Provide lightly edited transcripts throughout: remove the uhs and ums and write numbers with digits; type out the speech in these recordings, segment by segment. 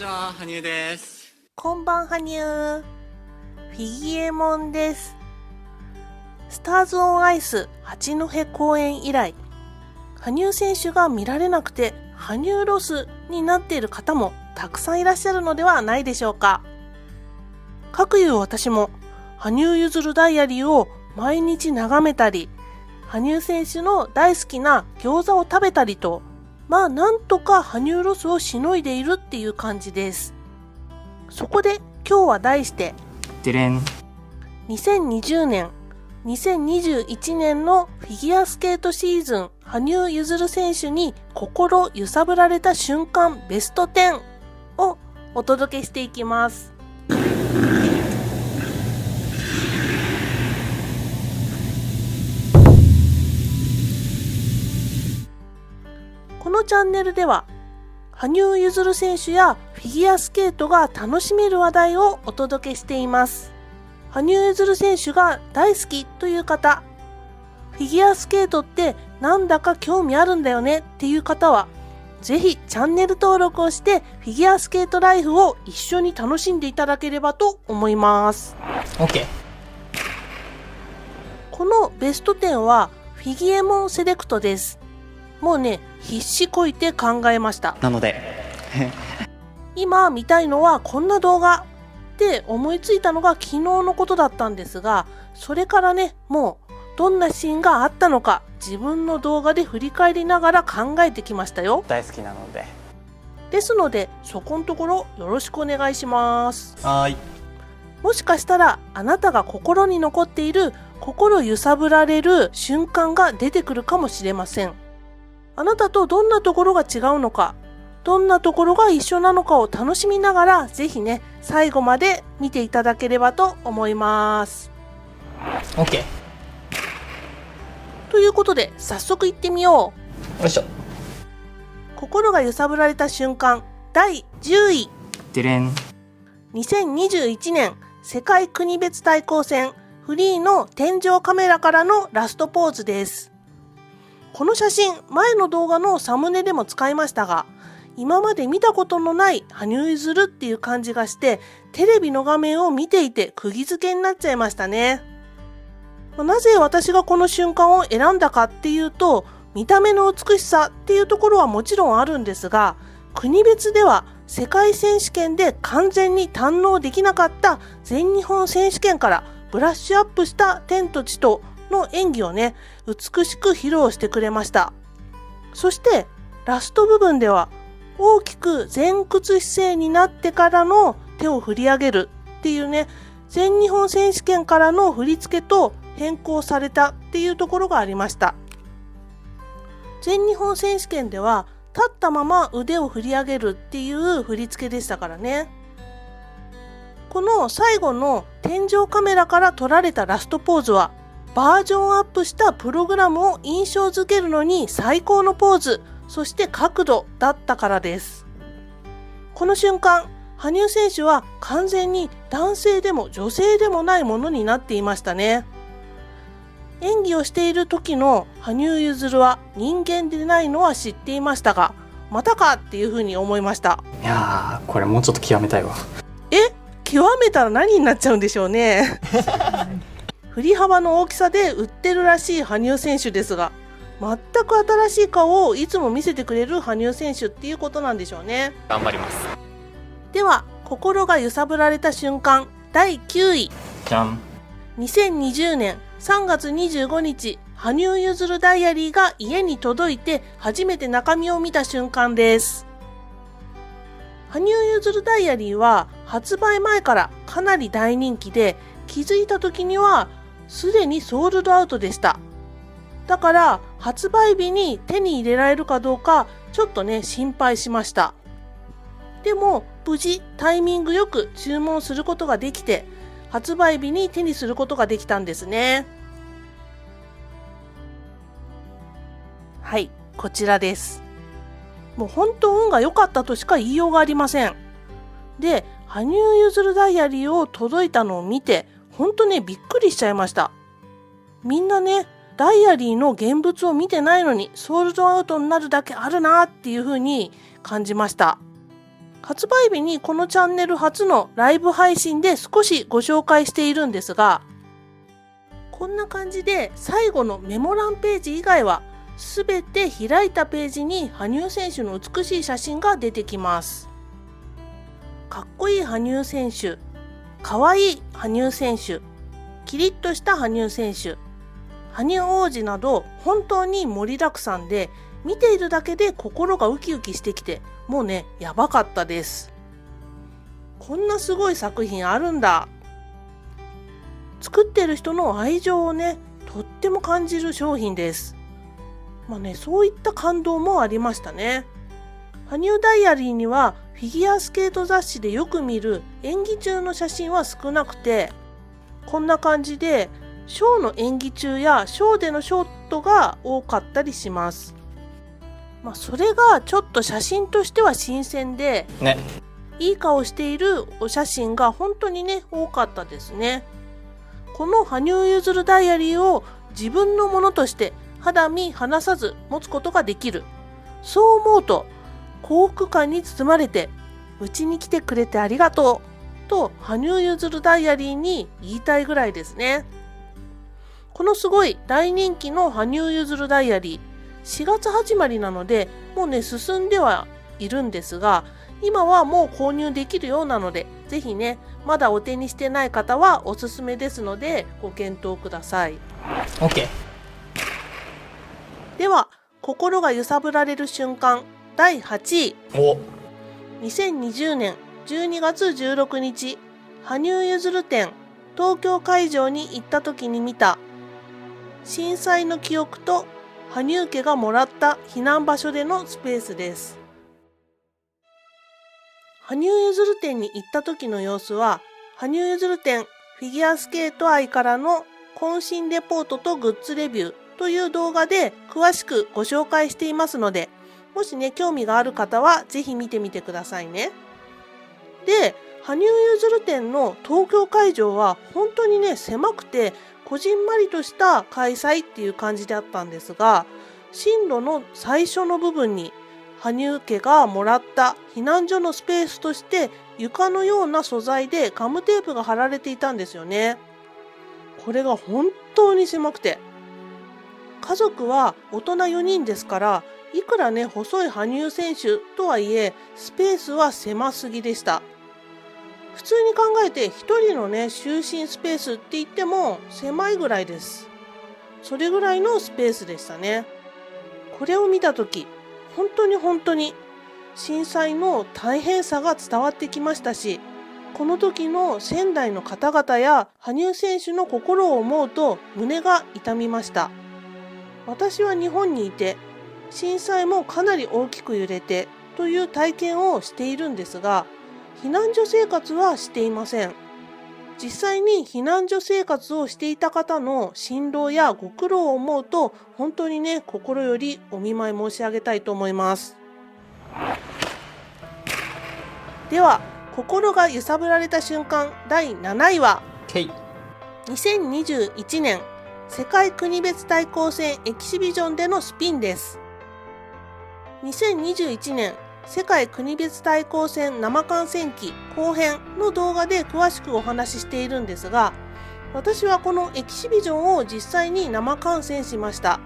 ちは、羽生です。こんばんはにゅー。フィギエモンです。スターズオンアイス八戸公演以来、羽生選手が見られなくて羽生ロスになっている方もたくさんいらっしゃるのではないでしょうか。かくいう私も羽生結弦ダイアリーを毎日眺めたり、羽生選手の大好きな餃子を食べたりと、なんとか羽生ロスをしのいでいるっていう感じです。そこで今日は題して2020年2021年のフィギュアスケートシーズン羽生結弦選手に心揺さぶられた瞬間ベスト10をお届けしていきます。このチャンネルでは羽生結弦選手やフィギュアスケートが楽しめる話題をお届けしています。羽生結弦選手が大好きという方、フィギュアスケートってなんだか興味あるんだよねっていう方は、ぜひチャンネル登録をしてフィギュアスケートライフを一緒に楽しんでいただければと思います。 OK。 このベスト10はフィギエモンセレクトです。もうね、必死こいて考えました。なので今見たいのはこんな動画って思いついたのが昨日のことだったんですが、それからね、もうどんなシーンがあったのか自分の動画で振り返りながら考えてきましたよ。大好きなので。ですのでそこのところよろしくお願いします。はい。もしかしたらあなたが心に残っている、心揺さぶられる瞬間が出てくるかもしれません。あなたとどんなところが違うのか、どんなところが一緒なのかを楽しみながら、ぜひね、最後まで見ていただければと思います。 OK。 ということで早速行ってみよう。よいしょ。心が揺さぶられた瞬間第10位。2021年世界国別対抗戦フリーの天井カメラからのラストポーズです。この写真、前の動画のサムネでも使いましたが、今まで見たことのない羽生結弦っていう感じがして、テレビの画面を見ていて釘付けになっちゃいましたね。なぜ私がこの瞬間を選んだかっていうと、見た目の美しさっていうところはもちろんあるんですが、国別では世界選手権で完全に堪能できなかった全日本選手権からブラッシュアップした天と地との演技をね、美しく披露してくれました。そしてラスト部分では大きく前屈姿勢になってからの手を振り上げるっていうね、全日本選手権からの振り付けと変更されたっていうところがありました。全日本選手権では立ったまま腕を振り上げるっていう振り付けでしたからね。この最後の天井カメラから撮られたラストポーズはバージョンアップしたプログラムを印象づけるのに最高のポーズ、そして角度だったからです。この瞬間、羽生選手は完全に男性でも女性でもないものになっていましたね。演技をしている時の羽生結弦は人間でないのは知っていましたが、またかっていうふうに思いました。いやー、これもうちょっと極めたいわ。極めたら何になっちゃうんでしょうね。振り幅の大きさで売ってるらしい羽生選手ですが、全く新しい顔をいつも見せてくれる羽生選手っていうことなんでしょうね。頑張ります。では、心が揺さぶられた瞬間第9位。じゃん。2020年3月25日、羽生結弦ダイアリーが家に届いて初めて中身を見た瞬間です。羽生結弦ダイアリーは発売前からかなり大人気で、気づいた時にはすでにソールドアウトでした。だから発売日に手に入れられるかどうかちょっとね、心配しました。でも無事タイミングよく注文することができて、発売日に手にすることができたんですね。はい、こちらです。もう本当運が良かったとしか言いようがありません。で、羽生結弦ダイアリーを届いたのを見て、本当ね、びっくりしちゃいました。みんなね、ダイアリーの現物を見てないのにソールドアウトになるだけあるなっていう風に感じました。発売日にこのチャンネル初のライブ配信で少しご紹介しているんですが、こんな感じで最後のメモ欄ページ以外はすべて開いたページに羽生選手の美しい写真が出てきます。かっこいい羽生選手、かわいい羽生選手、キリッとした羽生選手、羽生王子など本当に盛りだくさんで、見ているだけで心がウキウキしてきて、もうね、やばかったです。こんなすごい作品あるんだ。作ってる人の愛情をね、とっても感じる商品です。そういった感動もありましたね。羽生ダイアリーにはフィギュアスケート雑誌でよく見る演技中の写真は少なくて、こんな感じでショーの演技中やショーでのショットが多かったりします。それがちょっと写真としては新鮮で、いい顔しているお写真が本当にね、多かったですね。この羽生結弦ダイアリーを自分のものとして肌身離さず持つことができる。そう思うと幸福感に包まれて、うちに来てくれてありがとうと羽生結弦ダイアリーに言いたいぐらいですね。このすごい大人気の羽生結弦ダイアリー、4月始まりなのでもうね、進んではいるんですが、今はもう購入できるようなので、ぜひね、まだお手にしてない方はおすすめですのでご検討ください。 OK。 では、心が揺さぶられる瞬間第8位。2020年12月16日、羽生結弦展東京会場に行った時に見た震災の記憶と羽生家がもらった避難場所でのスペースです。羽生結弦展に行った時の様子は、羽生結弦展フィギュアスケート愛からの渾身レポートとグッズレビューという動画で詳しくご紹介していますので、もしね、興味がある方はぜひ見てみてくださいね。で、羽生結弦展の東京会場は本当にね、狭くてこじんまりとした開催っていう感じであったんですが、進路の最初の部分に羽生家がもらった避難所のスペースとして床のような素材でガムテープが貼られていたんですよね。これが本当に狭くて、家族は大人4人ですから、いくらね、細い羽生選手とはいえスペースは狭すぎでした。普通に考えて一人のね、就寝スペースって言っても狭いぐらいです。それぐらいのスペースでしたね。これを見たとき、本当に震災の大変さが伝わってきましたし、この時の仙台の方々や羽生選手の心を思うと胸が痛みました。私は日本にいて、震災もかなり大きく揺れてという体験をしているんですが、避難所生活はしていません。実際に避難所生活をしていた方の心労やご苦労を思うと、本当にね、心よりお見舞い申し上げたいと思います。では、心が揺さぶられた瞬間第7位は、2021年世界国別対抗戦エキシビジョンでのスピンです。2021年世界国別対抗戦生観戦記後編の動画で詳しくお話ししているんですが、私はこのエキシビジョンを実際に生観戦しました。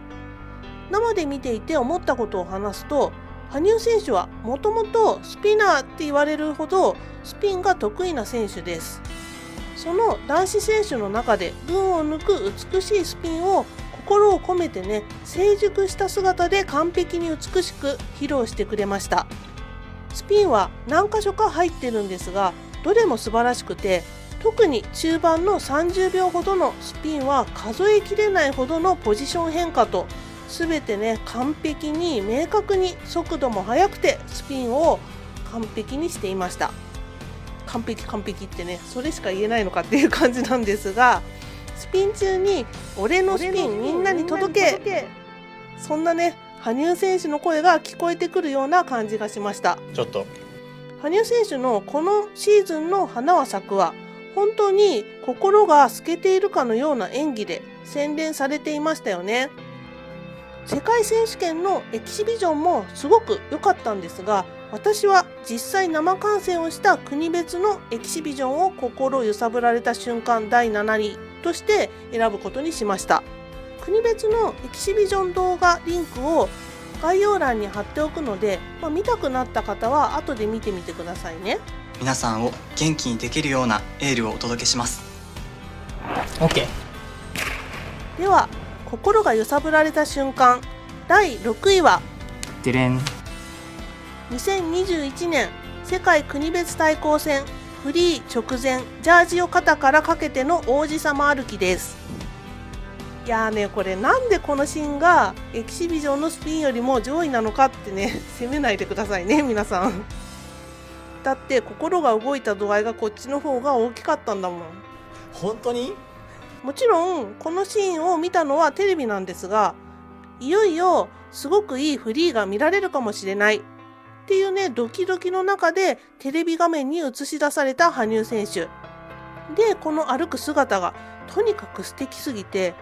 生で見ていて思ったことを話すと、羽生選手はもともとスピナーって言われるほどスピンが得意な選手です。その男子選手の中で群を抜く美しいスピンを心を込めてね、成熟した姿で完璧に美しく披露してくれました。スピンは何箇所か入ってるんですが、どれも素晴らしくて、特に中盤の30秒ほどのスピンは数えきれないほどのポジション変化と、全てね、完璧に明確に速度も速くてスピンを完璧にしていました。完璧ってね、それしか言えないのかっていう感じなんですが、スピン中に俺のスピンみんなに届け、そんなね、羽生選手の声が聞こえてくるような感じがしました。ちょっと羽生選手のこのシーズンの花は咲くは本当に心が透けているかのような演技で洗練されていましたよね。世界選手権のエキシビジョンもすごく良かったんですが、私は実際生観戦をした国別のエキシビジョンを心揺さぶられた瞬間第7位として選ぶことにしました。国別のエキシビジョン動画リンクを概要欄に貼っておくので、見たくなった方は後で見てみてくださいね。皆さんを元気にできるようなエールをお届けします。 OK。 では心が揺さぶられた瞬間第6位はデレン。2021年世界国別対抗戦フリー直前ジャージを肩からかけての王子様歩きです。いやーね、これなんでこのシーンがエキシビジョンのスピンよりも上位なのかってね、責めないでくださいね皆さん。だって心が動いた度合いがこっちの方が大きかったんだもん。本当に？もちろんこのシーンを見たのはテレビなんですが、いよいよすごくいいフリーが見られるかもしれないっていうね、ドキドキの中でテレビ画面に映し出された羽生選手で、この歩く姿がとにかく素敵すぎて、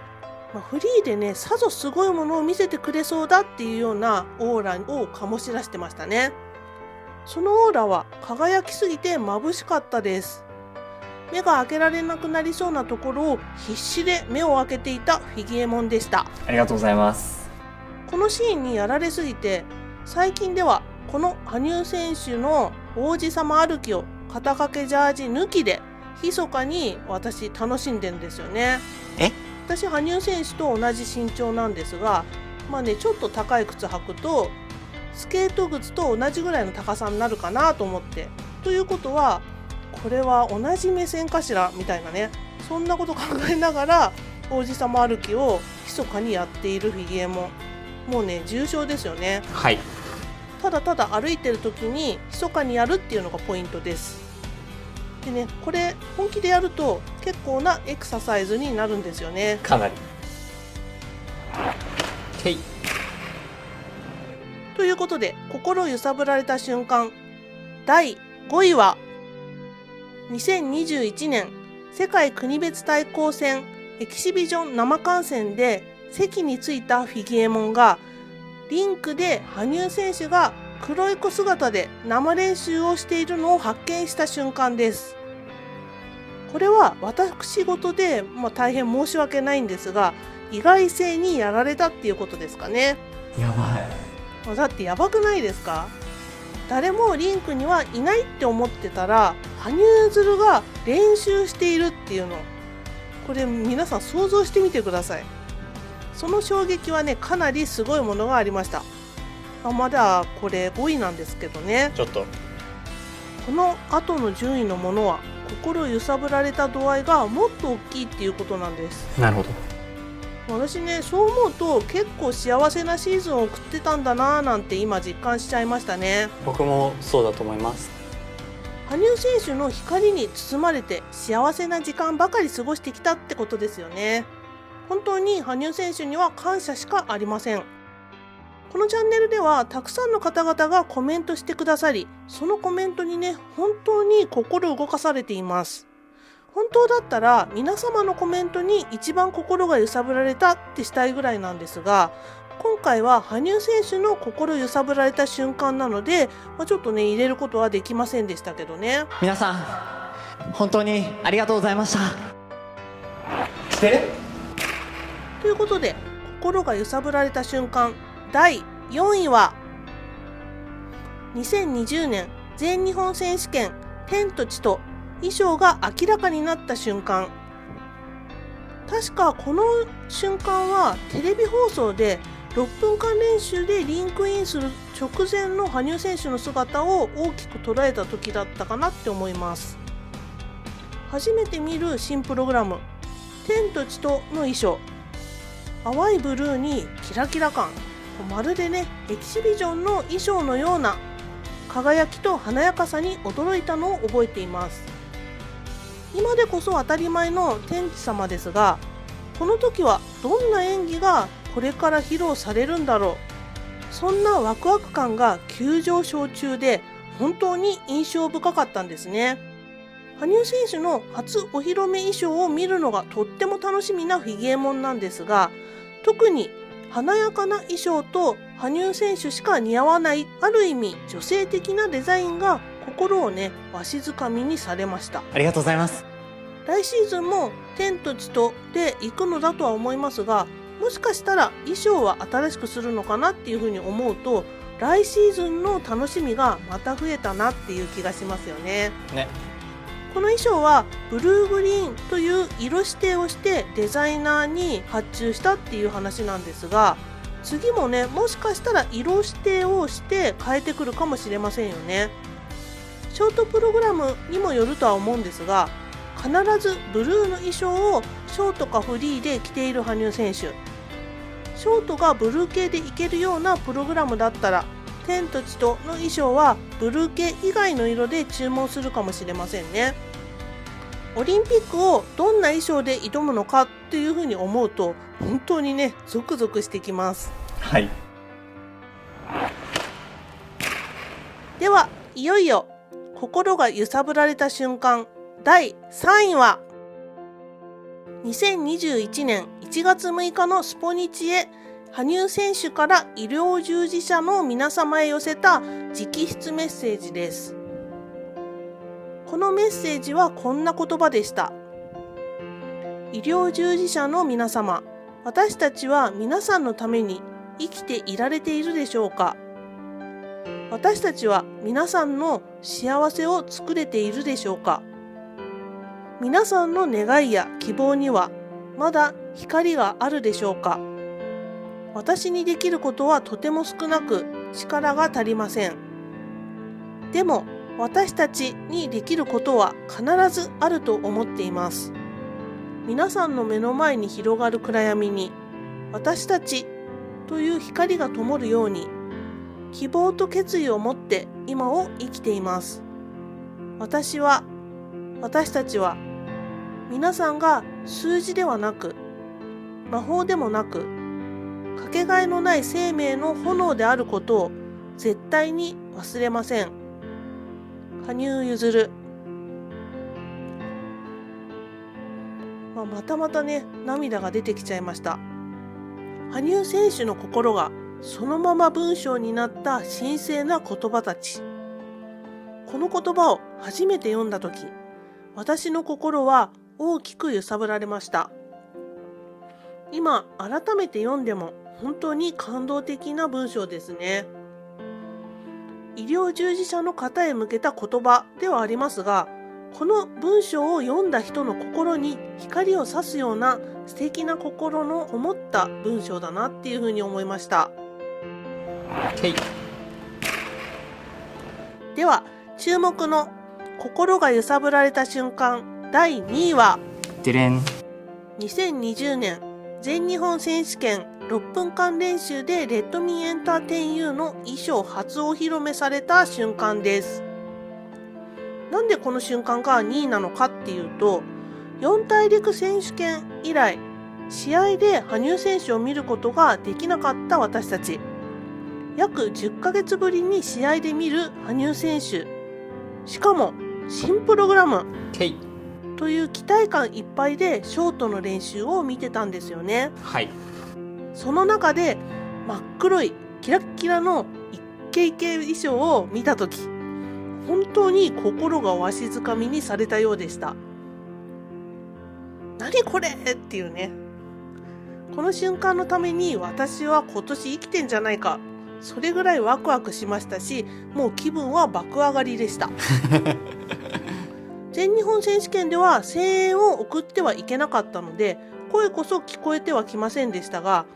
フリーでねさぞすごいものを見せてくれそうだっていうようなオーラを醸し出してましたね。そのオーラは輝きすぎて眩しかったです。目が開けられなくなりそうなところを必死で目を開けていたフィギエモンでした。ありがとうございます。このシーンにやられすぎて、最近ではこの羽生選手の王子様歩きを肩掛けジャージ抜きで密かに私楽しんでんですよね。私羽生選手と同じ身長なんですが、ちょっと高い靴履くとスケート靴と同じぐらいの高さになるかなと思って、ということはこれは同じ目線かしらみたいなね、そんなこと考えながら王子様歩きを密かにやっているフィギエモン、もうね重症ですよね。はい。ただただ歩いてる時に密かにやるっていうのがポイントです。でね、これ本気でやると結構なエクササイズになるんですよね。かなり。へい。ということで心揺さぶられた瞬間第5位は2021年世界国別対抗戦エキシビジョン生観戦で席についたフィギエモンがリンクで羽生選手が黒い子姿で生練習をしているのを発見した瞬間です。これは私事で、大変申し訳ないんですが、意外性にやられたっていうことですかね。やばい。だってやばくないですか？誰もリンクにはいないって思ってたら羽生結弦が練習しているっていうの、これ皆さん想像してみてください。その衝撃はねかなりすごいものがありました。まだこれ5位なんですけどね、ちょっとこの後の順位のものは心揺さぶられた度合いがもっと大きいっていうことなんです。なるほど。私ね、そう思うと結構幸せなシーズンを送ってたんだなぁなんて今実感しちゃいましたね。僕もそうだと思います。羽生選手の光に包まれて幸せな時間ばかり過ごしてきたってことですよね。本当に羽生選手には感謝しかありません。このチャンネルではたくさんの方々がコメントしてくださり、そのコメントにね本当に心動かされています。本当だったら皆様のコメントに一番心が揺さぶられたってしたいぐらいなんですが、今回は羽生選手の心揺さぶられた瞬間なので、ちょっとね入れることはできませんでしたけどね。皆さん本当にありがとうございました。ということで心が揺さぶられた瞬間第4位は2020年全日本選手権天と地と衣装が明らかになった瞬間。確かこの瞬間はテレビ放送で6分間練習でリンクインする直前の羽生選手の姿を大きく捉えた時だったかなって思います。初めて見る新プログラム天と地との衣装、淡いブルーにキラキラ感、まるでねエキシビジョンの衣装のような輝きと華やかさに驚いたのを覚えています。今でこそ当たり前の天地様ですが、この時はどんな演技がこれから披露されるんだろう、そんなワクワク感が急上昇中で本当に印象深かったんですね。羽生選手の初お披露目衣装を見るのがとっても楽しみなフィギエモンなんですが、特に華やかな衣装と羽生選手しか似合わないある意味女性的なデザインが心をねわしづかみにされました。ありがとうございます。来シーズンも天と地とで行くのだとは思いますが、もしかしたら衣装は新しくするのかなっていうふうに思うと、来シーズンの楽しみがまた増えたなっていう気がしますよね。この衣装はブルーグリーンという色指定をしてデザイナーに発注したっていう話なんですが、次もねもしかしたら色指定をして変えてくるかもしれませんよね。ショートプログラムにもよるとは思うんですが、必ずブルーの衣装をショートかフリーで着ている羽生選手、ショートがブルー系でいけるようなプログラムだったら天と地との衣装はブルー系以外の色で注文するかもしれませんね。オリンピックをどんな衣装で挑むのかっていうふうに思うと本当にねゾクゾクしてきます。はい。ではいよいよ心が揺さぶられた瞬間第3位は2021年1月6日のスポニチへ羽生選手から医療従事者の皆様へ寄せた直筆メッセージです。このメッセージはこんな言葉でした。医療従事者の皆様、私たちは皆さんのために生きていられているでしょうか。私たちは皆さんの幸せを作れているでしょうか。皆さんの願いや希望にはまだ光があるでしょうか。私にできることはとても少なく力が足りません。でも私たちにできることは必ずあると思っています。皆さんの目の前に広がる暗闇に私たちという光が灯るように希望と決意を持って今を生きています。私たちは皆さんが数字ではなく魔法でもなくかけがえのない生命の炎であることを絶対に忘れません。羽生結弦。またまたね涙が出てきちゃいました。羽生選手の心がそのまま文章になった神聖な言葉たち。この言葉を初めて読んだとき、私の心は大きく揺さぶられました。今改めて読んでも本当に感動的な文章ですね。医療従事者の方へ向けた言葉ではありますが、この文章を読んだ人の心に光を差すような素敵な心のこもった文章だなっていうふうに思いました。では注目の心が揺さぶられた瞬間第2位は2020年全日本選手権6分間練習でレッドミーエンターテインユーの衣装初お披露目された瞬間です。なんでこの瞬間が2位なのかっていうと、四大陸選手権以来試合で羽生選手を見ることができなかった私たち、約10ヶ月ぶりに試合で見る羽生選手、しかも新プログラムという期待感いっぱいでショートの練習を見てたんですよね。その中で真っ黒いキラッキラのイケイケ衣装を見たとき、本当に心がわしづかみにされたようでした。何これっていうね。この瞬間のために私は今年生きてんじゃないか、それぐらいワクワクしましたし、もう気分は爆上がりでした全日本選手権では声援を送ってはいけなかったので声こそ聞こえてはきませんでしたが、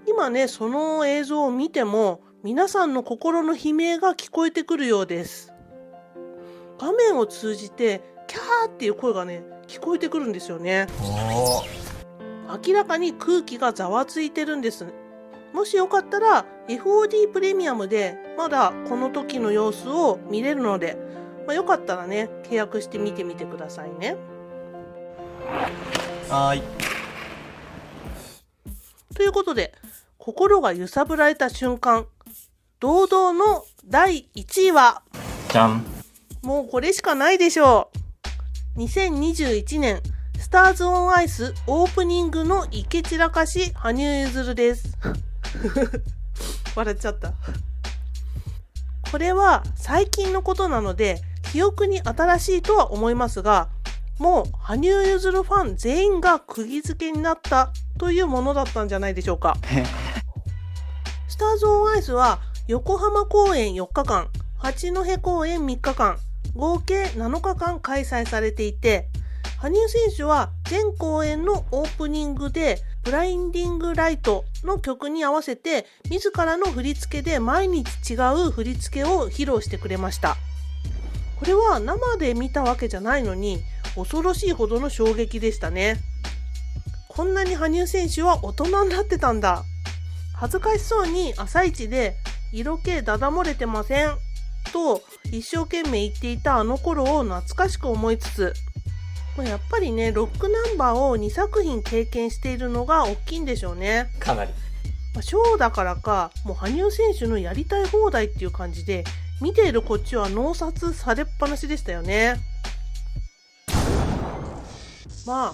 今ねその映像を見ても皆さんの心の悲鳴が聞こえてくるようです。画面を通じてキャーっていう声がね聞こえてくるんですよね。明らかに空気がざわついてるんです。もしよかったら FOD プレミアムでまだこの時の様子を見れるので、よかったらね契約して見てみてくださいね。ということで心が揺さぶられた瞬間、堂々の第1位はじゃん。もうこれしかないでしょう。2021年スターズオンアイスオープニングのイケ散らかし羽生結弦です笑っちゃった。これは最近のことなので記憶に新しいとは思いますが、もう羽生結弦ファン全員が釘付けになったというものだったんじゃないでしょうか。スターズ・オン・アイスは横浜公演4日間、八戸公演3日間、合計7日間開催されていて、羽生選手は全公演のオープニングでブラインディングライトの曲に合わせて自らの振り付けで毎日違う振り付けを披露してくれました。これは生で見たわけじゃないのに恐ろしいほどの衝撃でしたね。こんなに羽生選手は大人になってたんだ。恥ずかしそうに朝一で色気だだ漏れてませんと一生懸命言っていたあの頃を懐かしく思いつつ、やっぱりね、ロックナンバーを2作品経験しているのが大きいんでしょうね。かなり。ショーだからか、もう羽生選手のやりたい放題っていう感じで、見ているこっちは脳殺されっぱなしでしたよね。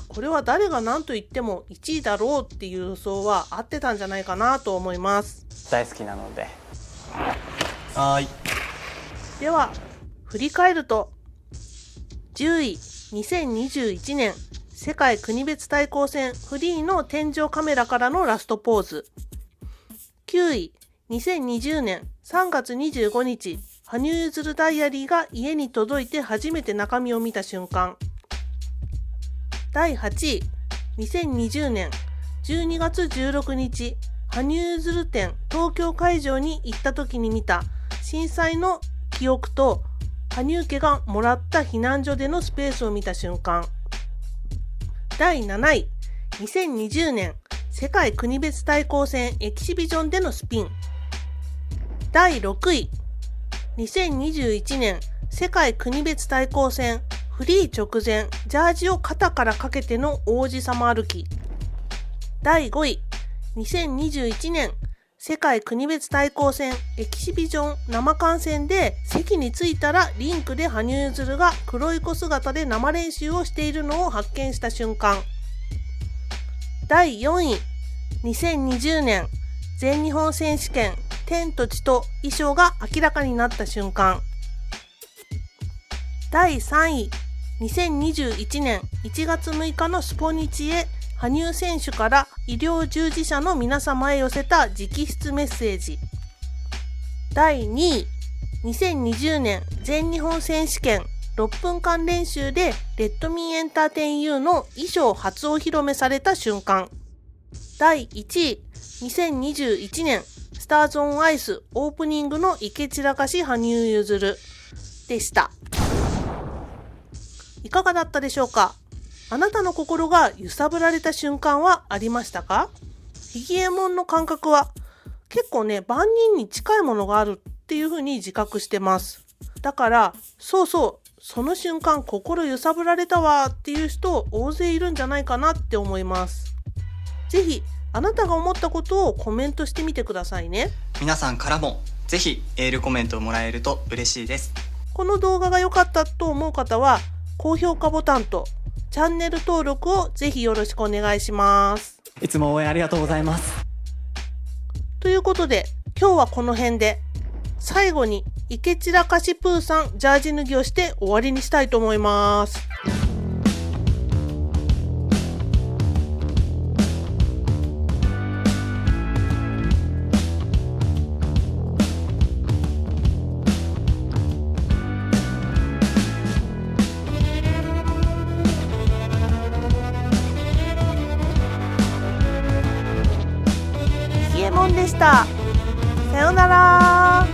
これは誰が何と言っても1位だろうっていう予想は合ってたんじゃないかなと思います。大好きなので。はい。では振り返ると、10位2021年世界国別対抗戦フリーの天井カメラからのラストポーズ。9位2020年3月25日羽生結弦ダイアリーが家に届いて初めて中身を見た瞬間。第8位2020年12月16日羽生結弦展東京会場に行った時に見た震災の記憶と羽生家がもらった避難所でのスペースを見た瞬間。第7位2020年世界国別対抗戦エキシビジョンでのスピン。第6位2021年世界国別対抗戦フリー直前ジャージを肩からかけての王子様歩き。第5位2021年世界国別対抗戦エキシビジョン生観戦で席に着いたらリンクで羽生結弦が黒い子姿で生練習をしているのを発見した瞬間。第4位2020年全日本選手権天と地と衣装が明らかになった瞬間。第3位2021年1月6日のスポニチへ羽生選手から医療従事者の皆様へ寄せた直筆メッセージ。第2位2020年全日本選手権6分間練習でレッドミーエンターテイン U の衣装初お披露目された瞬間。第1位2021年スターズ・オン・アイスオープニングのイケ散らかし羽生結弦でした。いかがだったでしょうか。あなたの心が揺さぶられた瞬間はありましたか。フィギエモンの感覚は結構ね、万人に近いものがあるっていうふうに自覚してます。だからその瞬間心揺さぶられたわっていう人大勢いるんじゃないかなって思います。ぜひあなたが思ったことをコメントしてみてくださいね。皆さんからもぜひエールコメントをもらえると嬉しいです。この動画が良かったと思う方は高評価ボタンとチャンネル登録をぜひよろしくお願いします。いつも応援ありがとうございます。ということで今日はこの辺で、最後にイケ散らかしプーさんジャージ脱ぎをして終わりにしたいと思います。でした。さようなら。